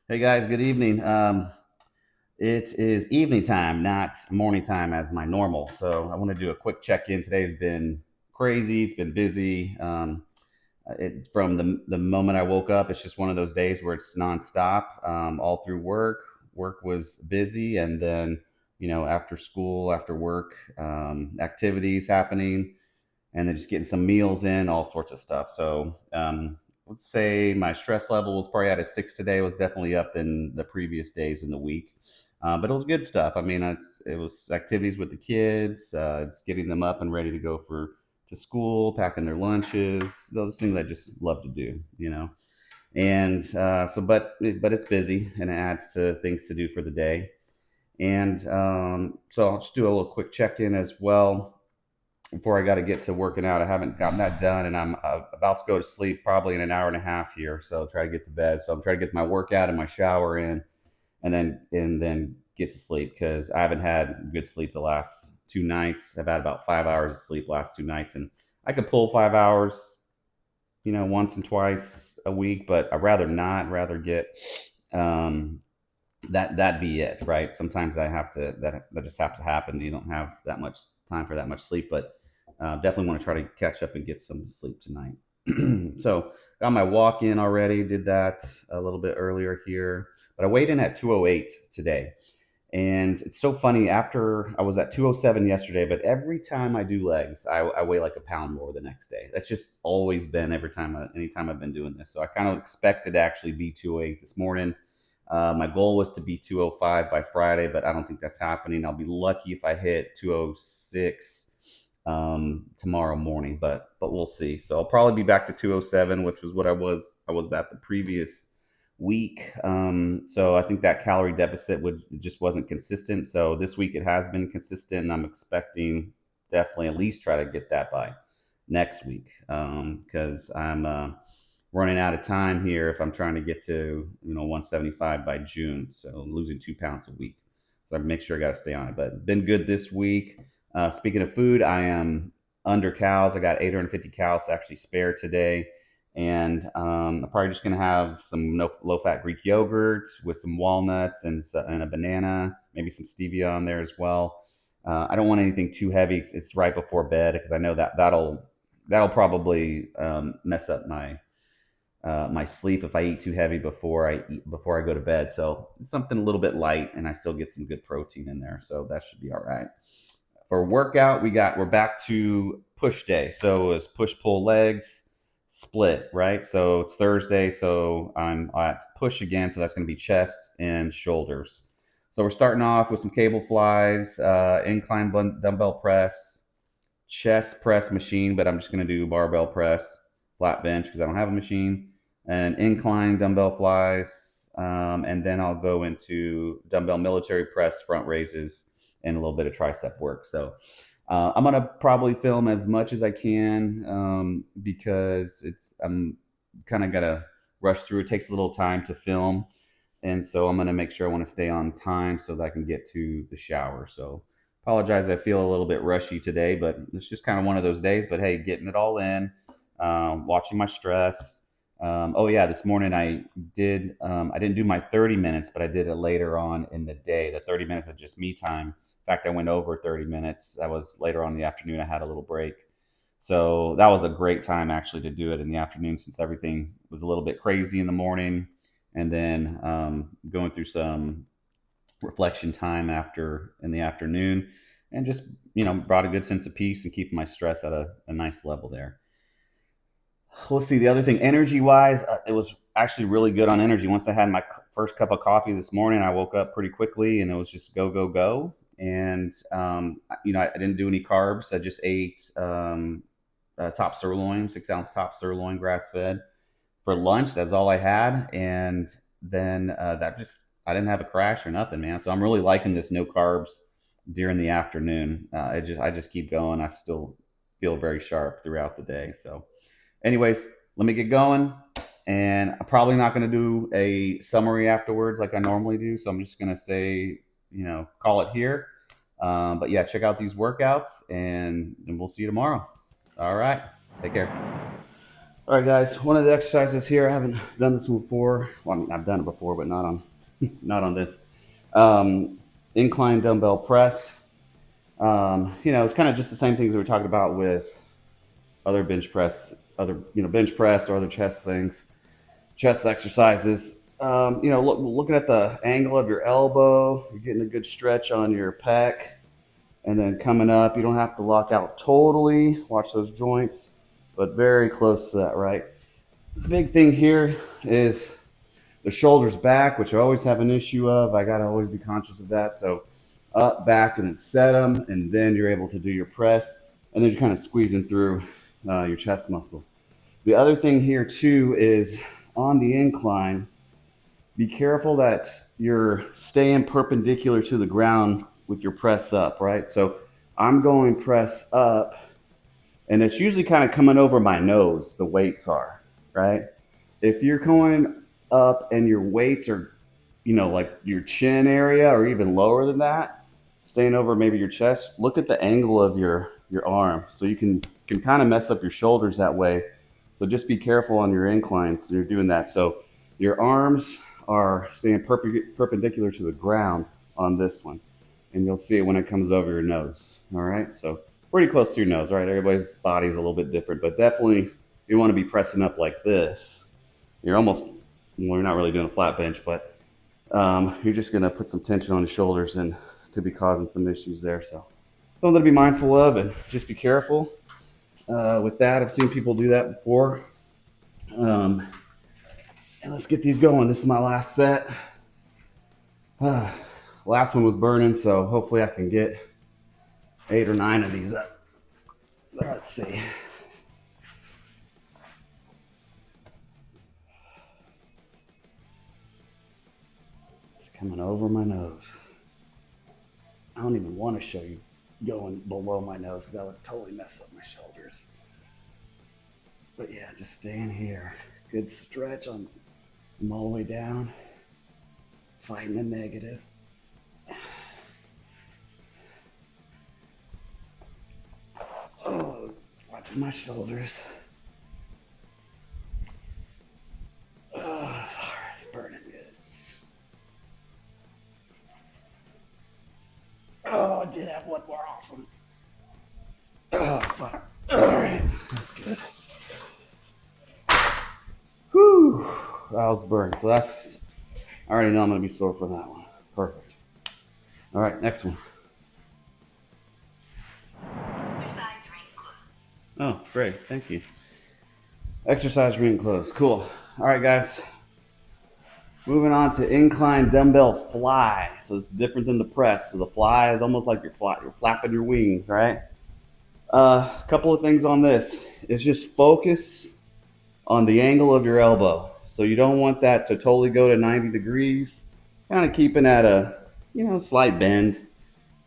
Hey guys, good evening. It is evening time, not morning time as my normal. So I want to do a quick check in. Today has been crazy. It's been busy. It's from the moment I woke up. It's just one of those days where it's nonstop, all through work. Work was busy, and then after school, after work, activities happening, and then just getting some meals in, all sorts of stuff. So let's say my stress level was probably at a 6 today. It was definitely up than the previous days in the week. But it was good stuff. I mean, it was activities with the kids, it's getting them up and ready to go for to school, packing their lunches, those things I just love to do. And but it's busy and it adds to things to do for the day. And so I'll just do a little quick check in as well before I got to get to working out. I haven't gotten that done, and I'm about to go to sleep probably in an hour and a half here. So I'll try to get to bed. So I'm trying to get my workout and my shower in, and then get to sleep because I haven't had good sleep the last 2 nights. I've had about 5 hours of sleep last 2 nights, and I could pull 5 hours, once and twice a week, but I'd rather not. Rather get um, that be it, right? Sometimes I have to that just have to happen. You don't have that much time for that much sleep, but definitely want to try to catch up and get some sleep tonight. So got my walk in already. Did that a little bit earlier here, but I weighed in at 208 today. And it's so funny. After I was at 207 yesterday, but every time I do legs, I weigh like a pound more the next day. That's just always been anytime I've been doing this. So I kind of expected to actually be 208 this morning. My goal was to be 205 by Friday, but I don't think that's happening. I'll be lucky if I hit 206 tomorrow morning, but we'll see. So I'll probably be back to 207, which was what I was at the previous week. So I think that calorie deficit would just wasn't consistent. So this week it has been consistent, and I'm expecting definitely at least try to get that by next week because I'm running out of time here if I'm trying to get to 175 by June. So I'm losing 2 pounds a week. So I make sure I got to stay on it. But been good this week. Speaking of food, I am under cows. I got 850 cows actually spare today. And I'm probably just going to have some low fat Greek yogurt with some walnuts and a banana, maybe some stevia on there as well. I don't want anything too heavy. It's right before bed because I know that'll probably mess up my sleep if I eat too heavy before I go to bed. So something a little bit light, and I still get some good protein in there. So that should be all right. For workout, we're back to push day. So it's push pull legs split, right? So it's Thursday, so I'm at push again. So that's going to be chest and shoulders. So we're starting off with some cable flies, incline dumbbell press, chest press machine, but I'm just going to do barbell press, flat bench because I don't have a machine, and incline dumbbell flies. And then I'll go into dumbbell military press, front raises, and a little bit of tricep work. So I'm gonna probably film as much as I can because I'm kind of gotta rush through. It takes a little time to film, and so I'm gonna make sure I want to stay on time so that I can get to the shower. So apologize, I feel a little bit rushy today, but it's just kind of one of those days. But hey, getting it all in, watching my stress. Oh yeah, this morning I didn't do my 30 minutes, but I did it later on in the day. The 30 minutes of just me time. In fact, I went over 30 minutes. That was later on in the afternoon. I had a little break. So that was a great time actually to do it in the afternoon since everything was a little bit crazy in the morning. And then going through some reflection time after in the afternoon, and just brought a good sense of peace and keeping my stress at a nice level there. Let's see, the other thing, energy wise, it was actually really good on energy. Once I had my first cup of coffee this morning, I woke up pretty quickly, and it was just go go go. And I didn't do any carbs. I just ate top sirloin, 6 ounce top sirloin, grass fed for lunch. That's all I had, and then that just I didn't have a crash or nothing, man. So I'm really liking this no carbs during the afternoon. I just keep going. I still feel very sharp throughout the day. So, anyways, let me get going. And I'm probably not going to do a summary afterwards like I normally do. So I'm just going to say, call it here. But yeah, check out these workouts, and we'll see you tomorrow. All right. Take care. All right, guys. One of the exercises here, I haven't done this one before. Well, I mean, I've done it before, but not on, not on this. Um, Incline dumbbell press. It's kind of just the same things that we talked about with other bench press, bench press or other chest things, chest exercises. Looking at the angle of your elbow, you're getting a good stretch on your pec, and then coming up, you don't have to lock out totally. Watch those joints, but very close to that, right? The big thing here is the shoulders back, which I always have an issue of. I got to always be conscious of that. So up, back, and then set them, and then you're able to do your press, and then you're kind of squeezing through your chest muscle. The other thing here too is on the incline, be careful that you're staying perpendicular to the ground with your press up, right? So I'm going press up, and it's usually kind of coming over my nose, the weights are, right? If you're going up and your weights are, like your chin area or even lower than that, staying over maybe your chest, look at the angle of your arm. So you can kind of mess up your shoulders that way. So just be careful on your inclines when you're doing that. So your arms are staying perpendicular to the ground on this one. And you'll see it when it comes over your nose. All right. So pretty close to your nose. All right. Everybody's body's a little bit different, but definitely you want to be pressing up like this. You're almost, well, you're not really doing a flat bench, but you're just going to put some tension on the shoulders and could be causing some issues there. So something to be mindful of and just be careful. With that, I've seen people do that before. And let's get these going. This is my last set. Last one was burning, so hopefully I can get 8 or 9 of these up. Let's see. It's coming over my nose. I don't even want to show you going below my nose because that would totally mess up my shoulders. But yeah, just staying here. Good stretch on them all the way down. Fighting the negative. Oh, watching my shoulders. Oh, it's already burning good. Oh, I did have one more awesome. Oh, fuck. All right, that's good. Whew, that was burning. So that's, I already know I'm going to be sore for that one. Perfect. All right, next one. Exercise ring close. Oh, great. Thank you. Exercise ring close. Cool. All right, guys. Moving on to incline dumbbell fly. So it's different than the press. So the fly is almost like you're flapping your wings, right? A couple of things on this. It's just focus on the angle of your elbow. So you don't want that to totally go to 90 degrees. Kind of keeping at a, slight bend.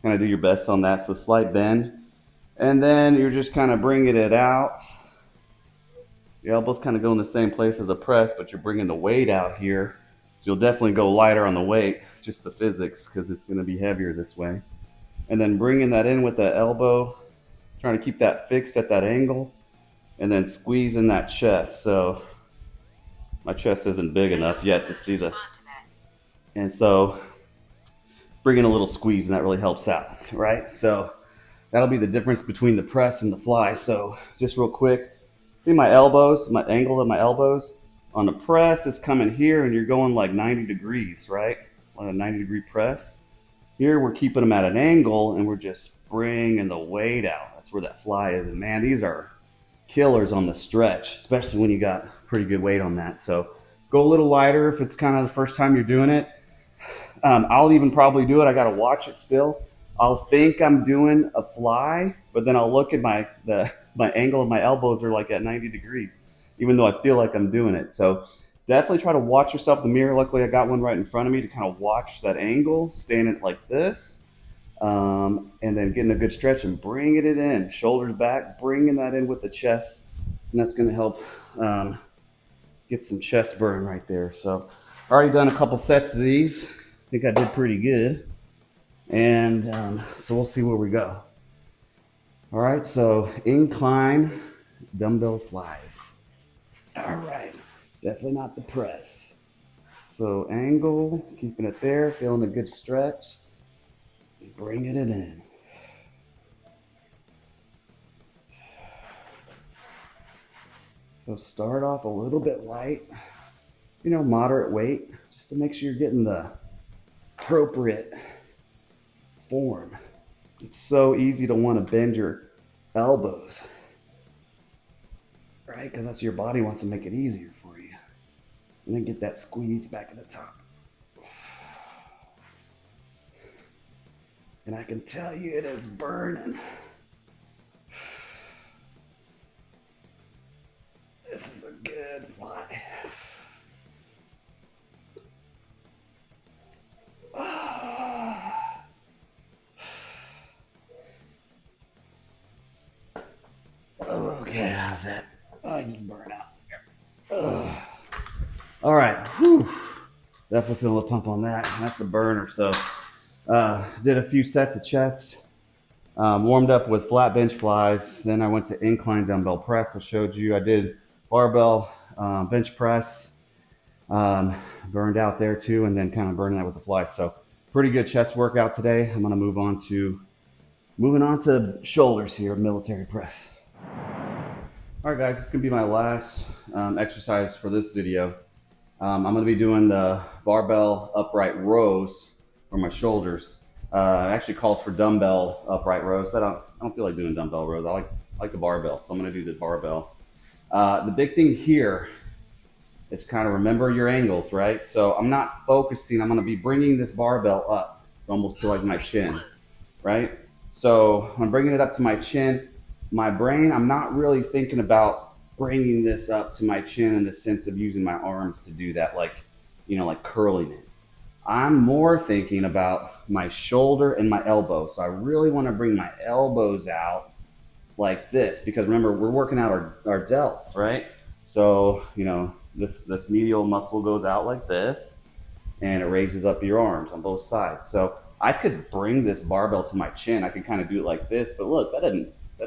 Kind of do your best on that. So slight bend. And then you're just kind of bringing it out. Your elbows kind of go in the same place as a press, but you're bringing the weight out here. So you'll definitely go lighter on the weight, just the physics, because it's going to be heavier this way. And then bringing that in with the elbow, trying to keep that fixed at that angle, and then squeezing that chest. So my chest isn't big enough yet to see the, and so bringing a little squeeze, and that really helps out, right? So that'll be the difference between the press and the fly. So just real quick, see my elbows, my angle of my elbows? On the press, it's coming here, and you're going like 90 degrees, right? On a 90-degree press. Here, we're keeping them at an angle, and we're just bringing the weight out. That's where that fly is. And man, these are killers on the stretch, especially when you got pretty good weight on that. So go a little lighter if it's kind of the first time you're doing it. I'll even probably do it. I got to watch it still. I'll think I'm doing a fly, but then I'll look at my angle of my elbows are like at 90 degrees, even though I feel like I'm doing it. So definitely try to watch yourself in the mirror. Luckily, I got one right in front of me to kind of watch that angle, standing like this, and then getting a good stretch and bringing it in, shoulders back, bringing that in with the chest, and that's going to help get some chest burn right there. So already done a couple sets of these. I think I did pretty good. And so we'll see where we go. All right, so incline dumbbell flies. All right, definitely not the press. So angle, keeping it there, feeling a good stretch, bringing it in. So start off a little bit light, moderate weight, just to make sure you're getting the appropriate form. It's so easy to want to bend your elbows, right? Because that's your body wants to make it easier for you. And then get that squeeze back at the top. And I can tell you it is burning. This is a good fly. Okay, how's that? Oh, I just burned out. All right. Whew. Definitely feeling a pump on that. That's a burner. So did a few sets of chest. Warmed up with flat bench flies. Then I went to incline dumbbell press. I showed you. I did barbell bench press. Burned out there too, and then kind of burning that with the flies. So pretty good chest workout today. I'm going to moving on to shoulders here, military press. All right, guys, this is going to be my last exercise for this video. I'm going to be doing the barbell upright rows for my shoulders. Actually calls for dumbbell upright rows, but I don't feel like doing dumbbell rows. I like the barbell, so I'm going to do the barbell. The big thing here is kind of remember your angles, right? So I'm not focusing. I'm going to be bringing this barbell up almost to like my chin, right? So I'm bringing it up to my chin. My brain, I'm not really thinking about bringing this up to my chin in the sense of using my arms to do that, like curling it. I'm more thinking about my shoulder and my elbow. So I really want to bring my elbows out like this, because remember, we're working out our delts, right? So, this medial muscle goes out like this, and it raises up your arms on both sides. So I could bring this barbell to my chin. I could kind of do it like this, but look, that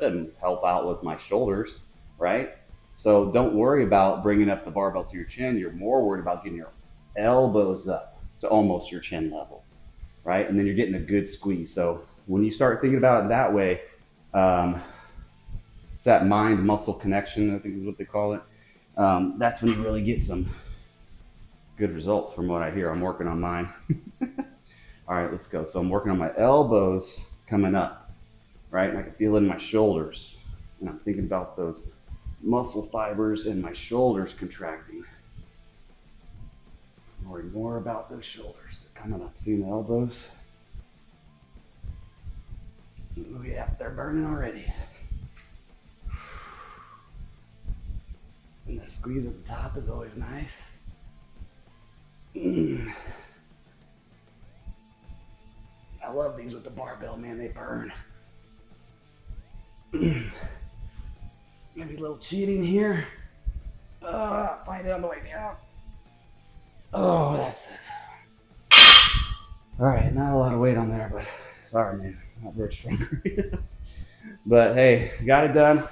doesn't help out with my shoulders, right? So don't worry about bringing up the barbell to your chin. You're more worried about getting your elbows up to almost your chin level, right? And then you're getting a good squeeze. So when you start thinking about it that way, it's that mind muscle connection, I think is what they call it. That's when you really get some good results from what I hear. I'm working on mine. All right, let's go. So I'm working on my elbows coming up, right? And I can feel it in my shoulders. And I'm thinking about those muscle fibers in my shoulders contracting. Worry more about those shoulders coming up. Seeing the elbows? Oh yeah, they're burning already. And the squeeze at the top is always nice. I love these with the barbell, man, they burn. Maybe a little cheating here. Find it on the way down. Oh, that's it. All right, not a lot of weight on there, but sorry, man, not very strong. But hey, got it done.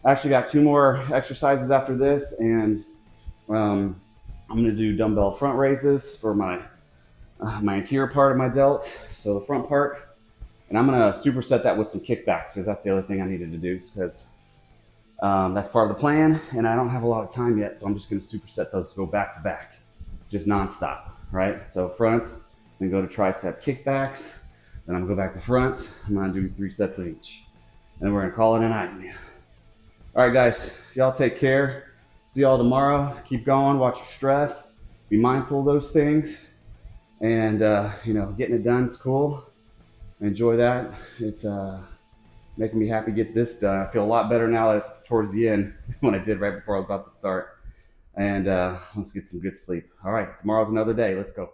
I actually got 2 more exercises after this, and I'm gonna do dumbbell front raises for my anterior part of my delt, so the front part, and I'm gonna superset that with some kickbacks, because that's the other thing I needed to do, because that's part of the plan, and I don't have a lot of time yet, so I'm just gonna superset those to go back to back, just nonstop, right? So fronts, then go to tricep kickbacks, then I'm gonna go back to fronts. I'm gonna do 3 sets of each, and we're gonna call it a night. All right, guys, y'all take care. See y'all tomorrow. Keep going. Watch your stress. Be mindful of those things. And, getting it done is cool. Enjoy that. It's making me happy to get this done. I feel a lot better now that it's towards the end than I did right before I was about to start. And let's get some good sleep. All right, tomorrow's another day. Let's go.